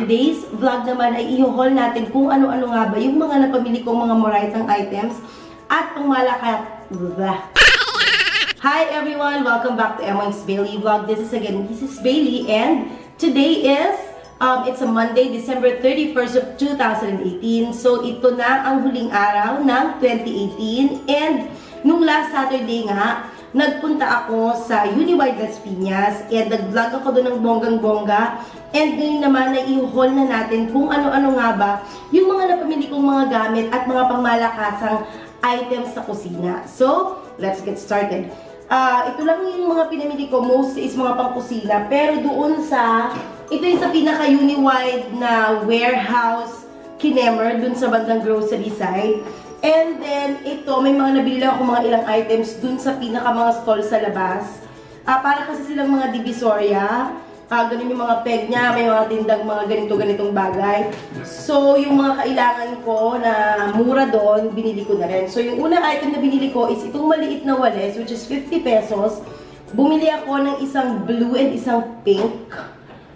today's vlog naman ay i-haul natin kung ano-ano nga ba yung mga napamili kong mga Moraitang items at pangmalakat. Hi everyone! Welcome back to Emily's Bailey Vlog. This is again Mrs. Bailey and today is it's a Monday, December 31st of 2018. So ito na ang huling araw ng 2018 and nung last Saturday nga, nagpunta ako sa Uniwide Las Piñas and nag-vlog ako doon ng bonggang-bongga. And ngayon naman ay i-haul na natin kung ano-ano nga ba yung mga napamili kong mga gamit at mga pangmalakasang items sa kusina. So, let's get started. Ito lang yung mga pinamili ko, most is mga pang-kusina. Pero doon sa, ito yung sa pinaka-Uniwide na warehouse kinemer, doon sa bandang grocery side. And then, ito, may mga nabili lang ako mga ilang items dun sa pinaka mga stall sa labas. Para kasi silang mga divisoria. Ganun yung mga peg niya, may mga tindang mga ganitong bagay. So, yung mga kailangan ko na mura doon, binili ko na rin. So, yung unang item na binili ko is itong maliit na walis, which is 50 pesos. Bumili ako ng isang blue and isang pink.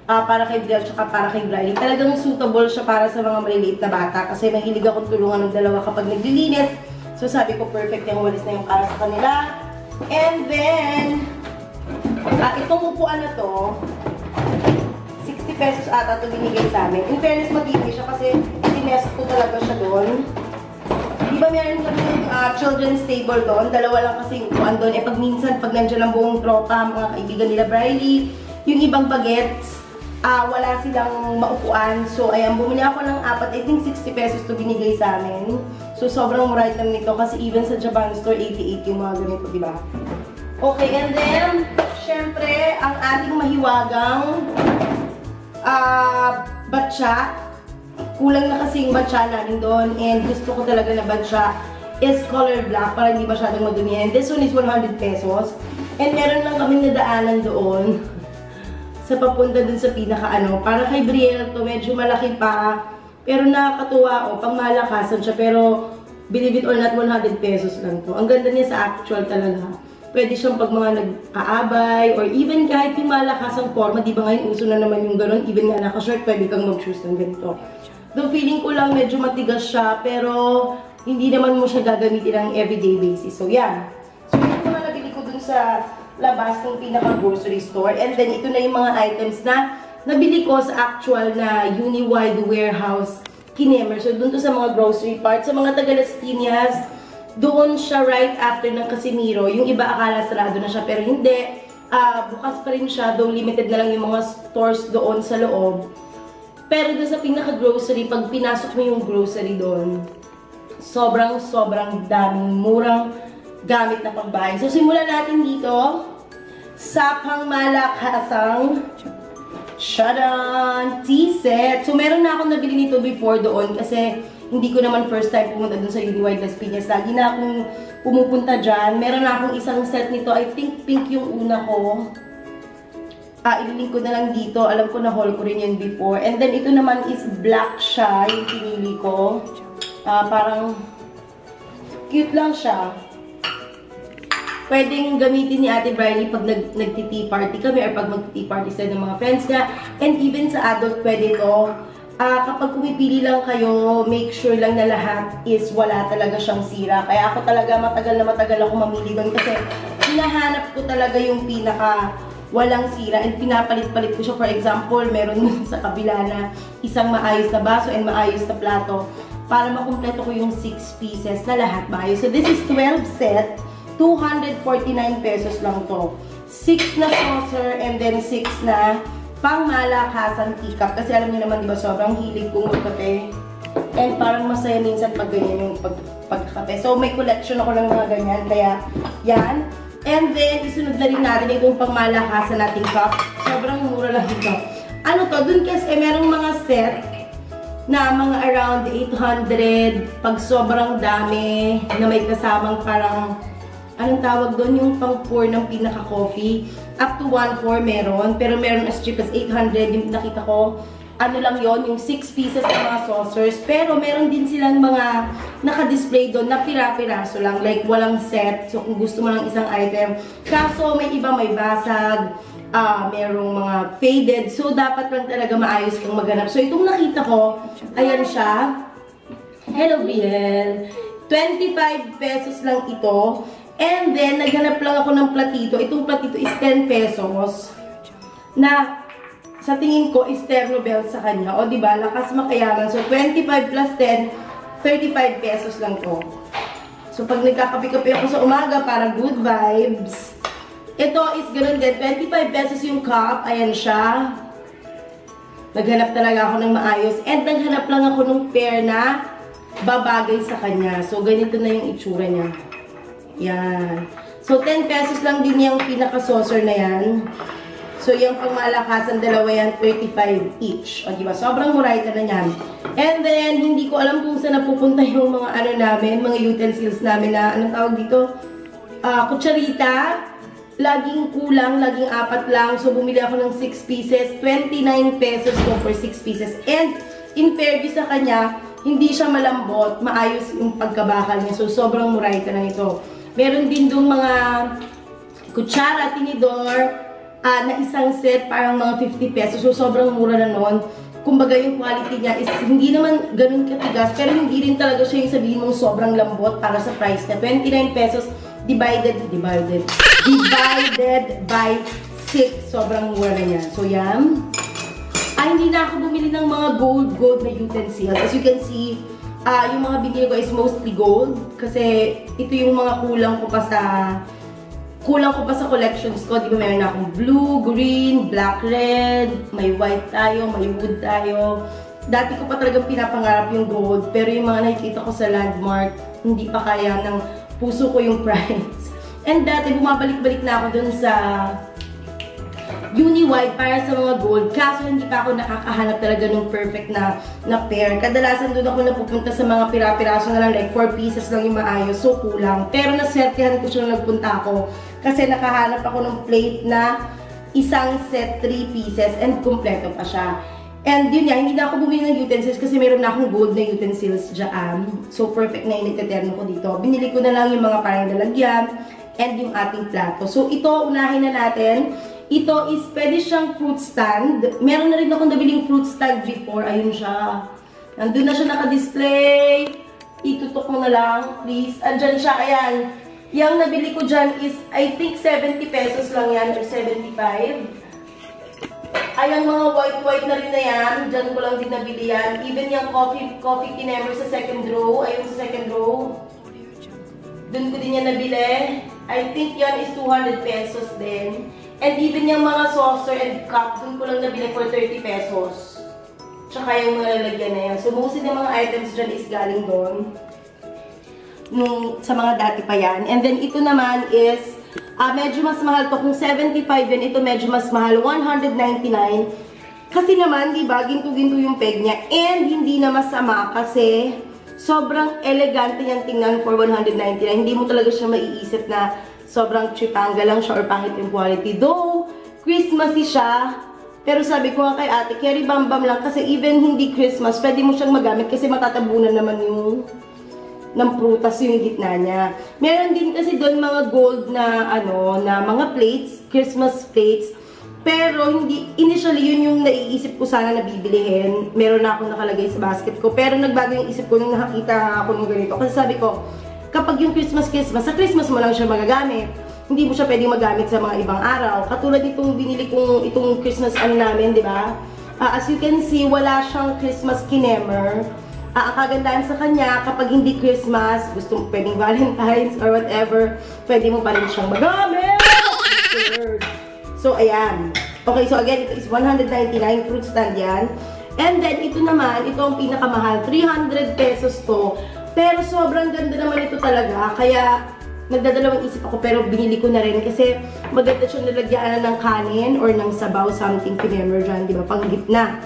Para kay Del, tsaka para kay Briley. Talagang suitable siya para sa mga maliliit na bata kasi mahilig akong tulungan ng dalawa kapag naglilinis. So sabi ko perfect yung walis na yung para sa kanila. And then, itong upuan na to, 60 pesos ata ito binigay sa amin. In fairness, matindi siya kasi tinest ko talaga siya doon. Di ba meron kami children's table doon? Dalawa lang kasi yung upuan doon. Pag minsan, pag nandiyan ang buong tropa, mga kaibigan nila Briley, yung ibang bagets, wala silang maupuan. So, ayan, bumili ako ng apat. I think 60 pesos to binigay sa amin. So, sobrang mura item nito kasi even sa Japan store, 88 yung mga ganito, diba? Okay, and then, syempre, ang ating mahiwagang batsa. Kulang na kasi yung batsa namin doon. And gusto ko talaga na batsa is color black para hindi masyadong madumi. And this one is 100 pesos. And meron lang kaming nadaanan doon sa papunta dun sa pinaka-ano. Para kay Brielle to, medyo malaki pa. Pero nakakatuwa, pangmalakasan siya. Pero, believe it or not, 100 pesos lang to. Ang ganda niya sa actual talaga. Pwede siyang pag mga nag-aabay, or even kahit yung malakasang forma, di ba ngayon uso na naman yung gano'n, even nga naka-short, pwede kang mag-choose ng ganito. Though feeling ko lang medyo matigas siya, pero hindi naman mo siya gagamitin ng everyday basis. So, yan. So, yun naman nabili ko dun sa labas ng pinaka-grocery store. And then, ito na yung mga items na nabili ko sa actual na Uniwide warehouse kinemer. So, dun to sa mga grocery parts. Sa mga taga Las Piñas, doon siya right after ng Casimiro. Yung iba akala sarado na siya, pero hindi. Bukas pa rin siya, though limited na lang yung mga stores doon sa loob. Pero doon sa pinaka-grocery, pag pinasok mo yung grocery doon, sobrang daming murang gamit na pangbahay. So, simulan natin dito sa pangmalakasang shadan tea set. So, meron na akong nabili nito before doon kasi hindi ko naman first time pumunta doon sa Uniwide Las Piñas. Lagi na akong pumupunta dyan. Meron na akong isang set nito. I think pink yung una ko. Ililink ko na lang dito. Alam ko na haul ko rin yun before. And then, ito naman is black siya, yung pinili ko. Parang cute lang siya. Pwedeng gamitin ni Ate Briley pag nag-tea party kami or pag mag-tea party sa ng mga friends niya. And even sa adult, pwede ito. Kapag pumipili lang kayo, make sure lang na lahat is wala talaga siyang sira. Kaya ako talaga matagal ako mamili doon kasi hinahanap ko talaga yung pinaka walang sira and pinapalit-palit ko siya. For example, meron sa kabila na isang maayos na baso and maayos na plato para makumpleto ko yung 6 pieces na lahat maayos. So this is 12 set. 249 pesos lang to. 6 na saucer and then 6 na pangmalakasan teacup. Kasi alam niyo naman, di ba, sobrang hilig kong magkape. And parang masaya minsan pag ganyan yung pagkape. So, may collection ako ng mga ganyan. Kaya, yan. And then, isunod na rin natin itong pangmalakasan nating cup. Sobrang mura lang ito. Ano to? Dun kasi merong mga set na mga around 800. Pag sobrang dami na may kasamang parang anong tawag doon? Yung pang-pour ng pinaka-coffee. Up to 1/4 meron. Pero meron as cheap as 800. Yung nakita ko, ano lang yon yung 6 pieces ng mga saucers. Pero meron din silang mga naka-display doon na pira-piraso lang. Like, walang set. So, kung gusto mo lang isang item. Kaso, may iba may basag. merong mga faded. So, dapat lang talaga maayos kang maghanap. So, itong nakita ko, ayan siya. Hello, Biel. 25 pesos lang ito. And then, naghanap lang ako ng platito. Itong platito is 10 pesos. Na, sa tingin ko, is Ternobel sa kanya. O, diba? Lakas makayaman. So, 25 plus 10, 35 pesos lang to. So, pag nagkakapi-kapi ako sa umaga para good vibes, ito is ganun din. 25 pesos yung cup. Ayan siya. Naghanap talaga ako ng maayos. And naghanap lang ako ng pair na babagay sa kanya. So, ganito na yung itsura niya. Yan. So, 10 pesos lang din yung pinaka-saucer na yan. So, yung pangmalakasan, dalawa yan, 35 each. O, diba? Sobrang murayta na yan. And then, hindi ko alam kung saan napupunta yung mga ano namin, mga utensils namin na, anong tawag dito? Kutsarita. Laging kulang, laging 4 lang. So, bumili ako ng 6 pieces. 29 pesos ko for 6 pieces. And, in fair sa kanya, hindi siya malambot. Maayos yung pagkabakal niya. So, sobrang murayta na ito. Meron din doon mga kutsara, tinidor, na isang set, parang mga 50 pesos. So, sobrang mura na nun. Kumbaga, yung quality niya is hindi naman ganun katigas, pero hindi rin talaga siya yung sabihin mong sobrang lambot para sa price niya. 29 pesos divided by 6. Sobrang mura na yan. So, yan. Hindi na ako bumili ng mga gold na utensils. As you can see, yung mga binili ko is mostly gold. Kasi ito yung mga kulang ko pa sa collections ko. Di ba meron akong blue, green, black, red, may white tayo, may wood tayo. Dati ko pa talagang pinapangarap yung gold. Pero yung mga nakikita ko sa Landmark, hindi pa kaya ng puso ko yung price. And dati, bumabalik-balik na ako dun sa Uni-wide para sa mga gold. Kaso, hindi pa ako nakakahanap talaga ng perfect na pair. Kadalasan dun ako napupunta sa mga pira-piraso na lang, like 4 pieces lang yung maayos. So, kulang. Pero naswertihan ko siya nung nagpunta ako. Kasi nakahanap ako ng plate na isang set 3 pieces and kumpleto pa siya. And yun yan, hindi na ako bumili ng utensils kasi meron na akong gold na utensils dyan. So, perfect na yung iteterno ko dito. Binili ko na lang yung mga parang lalagyan and yung ating plato. So, ito, unahin na natin. Ito is, pwede siyang fruit stand. Meron na rin akong nabiling fruit stand before. Ayun siya. Nandun na siya naka-display. Itutok mo na lang, please. Andyan siya, ayan. Yung nabili ko dyan is, I think 70 pesos lang yan or 75. Ayan, mga white na rin na yan. Diyan ko lang din nabili yan. Even yung coffee kinemer sa second row. Ayun sa second row. Doon ko din yan nabili. I think yan is 200 pesos din. And even yung mga saucer and cup, doon ko lang nabili for 30 pesos. Tsaka yung mga lalagyan na yan. So, mostly ng mga items dyan is galing doon. Sa mga dati pa yan. And then, ito naman is, medyo mas mahal to. Kung 75 yun, ito medyo mas mahal. 199. Kasi naman, di ba, ginto-ginto yung peg niya. And hindi na masama kasi sobrang elegante niyang tingnan for 199. Hindi mo talaga siya maiisip na sobrang chipanga lang siya or pangit yung quality. Though, Christmassy siya. Pero sabi ko nga kay ate, carry bam-bam lang. Kasi even hindi Christmas, pwede mo siyang magamit kasi matatabunan naman yung ng prutas yung gitna niya. Meron din kasi doon mga gold na na mga plates, Christmas plates. Pero hindi initially yun yung naiisip ko sana na bibilihin. Meron na akong nakalagay sa basket ko. Pero nagbago yung isip ko nung nakakita ako ng ganito. Kasi sabi ko, kapag yung Christmas, sa Christmas mo lang siya magagamit. Hindi mo siya pwedeng magamit sa mga ibang araw. Katulad itong binili kong itong Christmas namin, di ba? As you can see, wala siyang Christmas kinemer. Ang kagandahan sa kanya, kapag hindi Christmas, gusto mo pwedeng Valentine's or whatever, pwede mo pa rin siyang magamit! So, ayan. Okay, so again, ito is 199 fruit stand yan. And then, ito naman, ito ang pinakamahal. 300 pesos to. Pero sobrang ganda naman ito talaga. Kaya, nagdadalawang isip ako pero binili ko na rin kasi maganda siya nilagyan ng kanin or ng sabaw, something kinemer dyan, di ba? Pang gitna.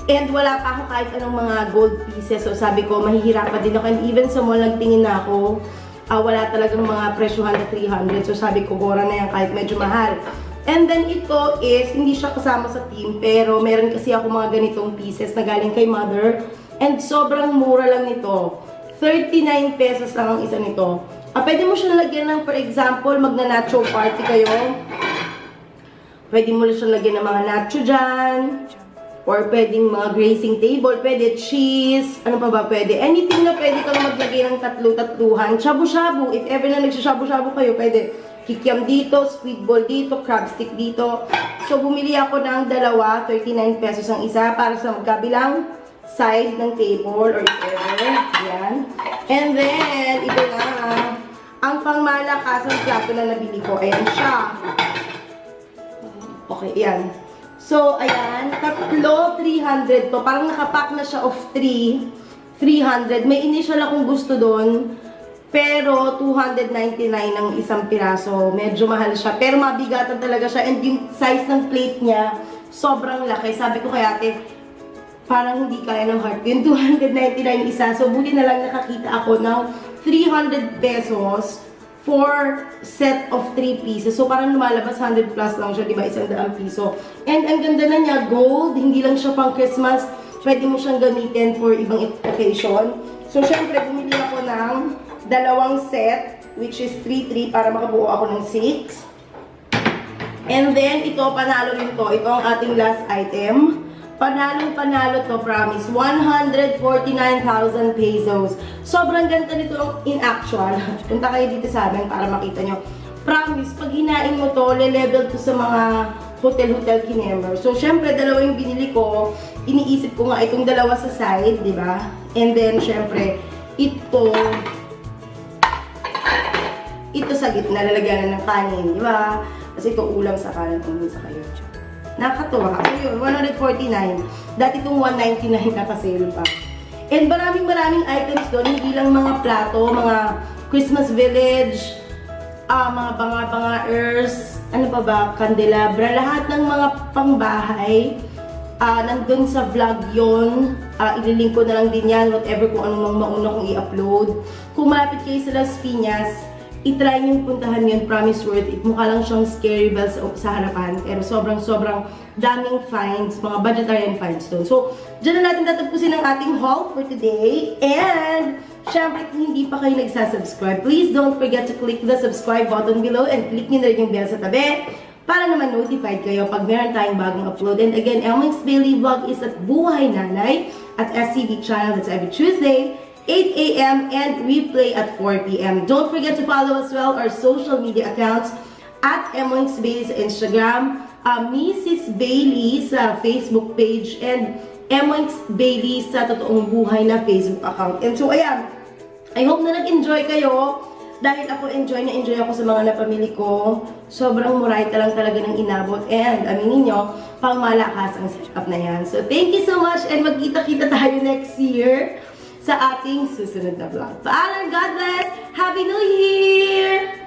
And wala pa ako kahit anong mga gold pieces. So sabi ko, mahihirapan din ako. And even sa mall, nagtingin na ako, wala talagang mga presyuhan na 300. So sabi ko, gora na yan kahit medyo mahal. And then ito is, hindi siya kasama sa team, pero meron kasi ako mga ganitong pieces na galing kay mother. And sobrang mura lang nito. 39 pesos lang ang isa nito. Pwede mo siya nalagyan ng, for example, magna-nacho party kayo. Pwede mo lang siyang lagyan ng mga nacho dyan. Or pwedeng mga grazing table. Pwede cheese. Ano pa ba pwede? Anything na pwede kang maglagay ng tatlu-tatluhan. Shabu-shabu. If ever na nagsashabu-shabu kayo, pwede kikiam dito, squid ball dito, crab stick dito. So, bumili ako ng dalawa. 39 pesos ang isa para sa magkabilang side ng table or if ever. Yan. And then, ito na. Ang pangmalakas ng plato na nabili ko. Ayan siya. Okay, yan. So, ayan, tatlo, 300 to. Parang nakapack na siya of 300. May initial akong gusto doon. Pero, 299 ang isang piraso. Medyo mahal siya. Pero, mabigatan talaga siya. And yung size ng plate niya, sobrang laki. Sabi ko kay ate, parang hindi kaya ng heart. Yung 299 isa. So, buti na lang nakakita ako ng 300 pesos for set of 3 pieces. So, parang lumalabas 100 plus lang siya, diba? 100 piso. And ang ganda na niya, gold. Hindi lang siya pang Christmas. Pwede mo siyang gamitin for ibang occasion. So, syempre, bumili ako ng dalawang set, which is 3-3 para makabuo ako ng 6. And then, ito, panalo rin to. Ito ang ating last item. Panalong-panalo to, promise. 149,000 pesos. Sobrang ganda nito in actual. Punta kayo dito sa amin para makita nyo. Promise, pag hinain mo to, le-level to sa mga hotel-hotel kinemer. So, syempre, dalawa yung binili ko. Iniisip ko nga itong dalawa sa side, di ba? And then, syempre, ito sa gitna, lalagyan ng kanin, di ba? Kasi ito ulam sa kanin, ulam sa kayo. Nakakatuwa. So yun, 149. Dati itong 199 naka-sale pa. And maraming items doon. Hindi lang mga plato, mga Christmas village, mga banga-banga-ers, ano pa ba, candelabra, lahat ng mga pangbahay. Nandun sa vlog yun. Ililink ko na lang din yan, whatever kung anong mauna kong i-upload. Kung malapit kayo sa Las Piñas, i-try niyong puntahan yun, promise worth it. Mukha lang siyang scary bells sa harapan. Pero sobrang daming finds, mga budgetarian finds doon. So, dyan na natin tatapusin ang ating haul for today. And, syempre, kung hindi pa kayo nagsasubscribe, please don't forget to click the subscribe button below and click nyo na rin yung bell sa tabi para naman notified kayo pag meron tayong bagong upload. And again, Elming's Daily Vlog is at Buhay Nanay at SCB channel. That's every Tuesday, 8 a.m. and replay at 4 p.m. Don't forget to follow as well our social media accounts at Emoings Bailey sa Instagram, Mrs. Bailey sa Facebook page, and Emoings Bailey sa Totoong Buhay na Facebook account. And so, ayan, I hope na nag-enjoy kayo dahil ako enjoy ako sa mga napamili ko. Sobrang murayta lang talaga ng inabot and aminin nyo, pang malakas ang setup na yan. So, thank you so much and magkita-kita tayo next year sa ating susunod na vlog. Paalam, God bless! Happy New Year!